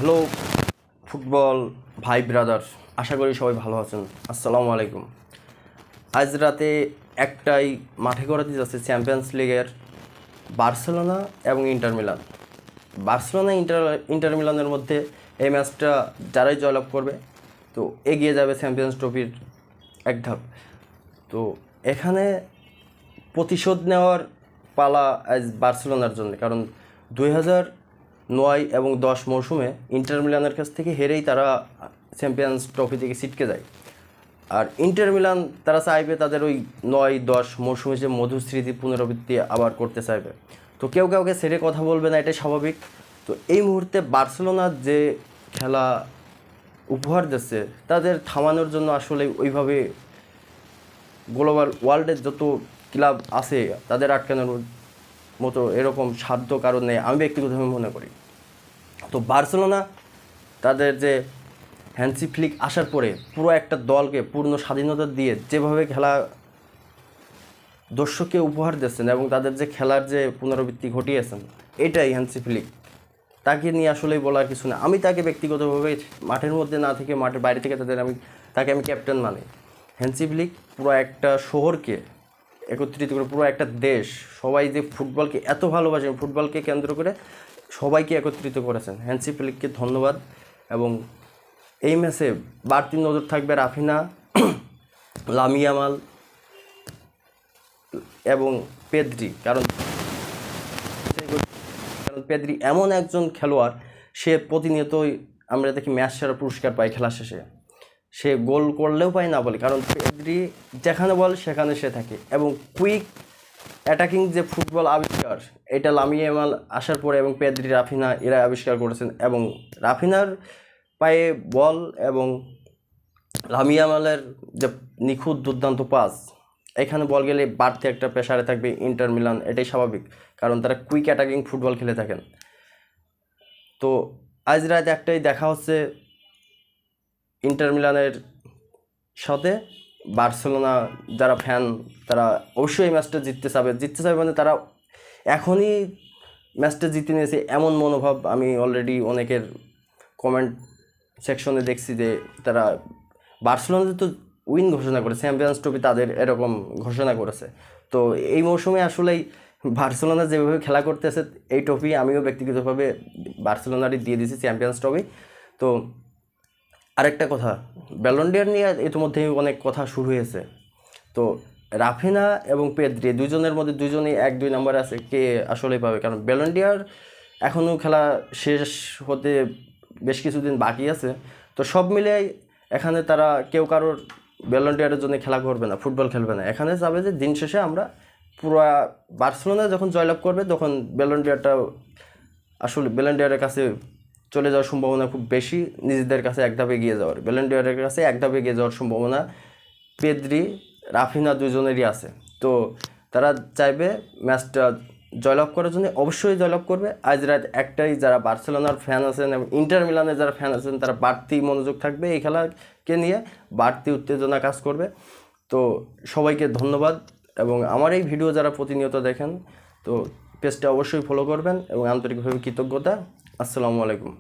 Hello football ভাই brother, আশা করি সবাই ভালো আছেন। আসসালামু আলাইকুম। আজ রাতে একটাই মাঠে গড়াতে যাচ্ছে চ্যাম্পিয়ন্স লিগের বার্সেলোনা এবং ইন্টার মিলান। বার্সেলোনা ইন্টার মিলানের মধ্যে এই ম্যাচটা যারাই জয়লাভ করবে তো এগিয়ে যাবে চ্যাম্পিয়ন্স ট্রফির এক ধাপ। তো এখানে প্রতিশোধ নেওয়ার পালা আজ বার্সেলোনার জন্য, কারণ 2009 এবং 10 মৌসুমে ইন্টার মিলানের কাছ থেকে হেরেই তারা চ্যাম্পিয়ন্স ট্রফি থেকে ছিটকে যায়। আর ইন্টার মিলান তারা চাইবে তাদের ওই 9-10 মৌসুমে যে মধুর স্মৃতি পুনরাবৃত্তি আবার করতে চাইবে। তো কেউ কাউকে ছেড়ে কথা বলবে না, এটাই স্বাভাবিক। তো এই মুহূর্তে বার্সেলোনার যে খেলা উপহার দিচ্ছে তাদের থামানোর জন্য আসলে ওইভাবে গ্লোবাল ওয়ার্ল্ডের যত ক্লাব আছে তাদের আটকানোর মতো এরকম সাধ্য কারণ নেই, আমি ব্যক্তিগতভাবে মনে করি। তো বার্সেলোনা তাদের যে হ্যান্সি ফ্লিক আসার পরে পুরো একটা দলকে পূর্ণ স্বাধীনতা দিয়ে যেভাবে খেলা দর্শককে উপহার দিচ্ছেন এবং তাদের যে খেলার যে পুনরাবৃত্তি ঘটিয়েছেন, এটাই হ্যান্সি ফ্লিক। তাকে নিয়ে আসলেই বলার কিছু না। আমি তাকে ব্যক্তিগতভাবে মাঠের মধ্যে না থেকে মাঠের বাইরে থেকে তাকে আমি ক্যাপ্টেন মানে। হ্যান্সি ফ্লিক পুরো একটা শহরকে একত্রিত করে, পুরো একটা দেশ, সবাই যে ফুটবলকে এত ভালোবাসেন, ফুটবলকে কেন্দ্র করে সবাইকে একত্রিত করেছেন। হ্যান্সি ফ্লিককে ধন্যবাদ। এবং এই ম্যাচে বাড়তি নজর থাকবে রাফিনা, লামি ইয়ামাল এবং পেদ্রি, কারণ পেদ্রি এমন একজন খেলোয়াড়, সে প্রতিনিয়তই আমরা দেখি ম্যাচ সেরা পুরস্কার পায় খেলা শেষে। সে গোল করলেও পায় না বলে, কারণ পেদ্রি যেখানে বল সেখানে সে থাকে। এবং কুইক অ্যাটাকিং যে ফুটবল আবিষ্কার, এটা লামি ইয়ামাল আসার পরে এবং পেদ্রি, রাফিনা এরা আবিষ্কার করেছেন। এবং রাফিনার পায়ে বল এবং লামি ইয়ামালের যে নিখুঁত দুর্দান্ত পাস, এখানে বল গেলে বাড়তি একটা প্রেসারে থাকবে ইন্টার মিলান, এটাই স্বাভাবিক, কারণ তারা কুইক অ্যাটাকিং ফুটবল খেলে থাকেন। তো আজ রাত একটাই দেখা হচ্ছে ইন্টার মিলানের সাথে বার্সেলোনা যারা ফ্যান তারা অবশ্যই এই ম্যাচটা জিততে চাবে মানে তারা এখনই ম্যাচটা জিতে নিয়েছে এমন মনোভাব আমি অলরেডি অনেকের কমেন্ট সেকশনে দেখছি যে তারা বার্সেলোনা তো উইন ঘোষণা করেছে, চ্যাম্পিয়ন্স ট্রফি তাদের এরকম ঘোষণা করেছে। তো এই মৌসুমে আসলেই বার্সেলোনা যেভাবে খেলা করতেছে, এই ট্রফি আমিও ব্যক্তিগতভাবে বার্সেলোনারই দিয়ে দিয়েছি, চ্যাম্পিয়ন্স ট্রফি। তো আরেকটা কথা, ব্যালন ডি'অর নিয়ে ইতিমধ্যেই অনেক কথা শুরু হয়েছে। তো রাফিনা এবং পেদ্রি দুজনের মধ্যে দুজনেই 1-2 নম্বরে আছে, কে আসলেই পাবে, কারণ ব্যালন ডি'অর এখনও খেলা শেষ হতে বেশ কিছুদিন বাকি আছে। তো সব মিলে এখানে তারা কেউ কারোর ব্যালন ডি'অরের জন্য খেলা করবে না, ফুটবল খেলবে না। এখানে যাবে যে দিন শেষে আমরা পুরো বার্সেলোনা যখন জয়লাভ করবে তখন ব্যালন ডি'অরটা আসলে ব্যালন ডি'অরের কাছে চলে যাওয়ার সম্ভাবনা খুব বেশি, নিজেদের কাছে এক ধাপ এগিয়ে যাওয়ার, ব্যালন ডি'অরের কাছে এক ধাপ এগিয়ে যাওয়ার সম্ভাবনা পেদ্রি, রাফিনা দুজনেরই আছে। তো তারা চাইবে ম্যাচটা জয়লাভ করার জন্য, অবশ্যই জয়লাভ করবে। আজ রাত একটাই, যারা বার্সেলোনার ফ্যান আছেন এবং ইন্টার মিলানের যারা ফ্যান আছেন তারা বাড়তি মনোযোগ থাকবে এই খেলাকে নিয়ে, বাড়তি উত্তেজনা কাজ করবে। তো সবাইকে ধন্যবাদ। এবং আমার এই ভিডিও যারা প্রতিনিয়ত দেখেন তো পেজটা অবশ্যই ফলো করবেন এবং আন্তরিকভাবে কৃতজ্ঞতা। আসসালামু আলাইকুম।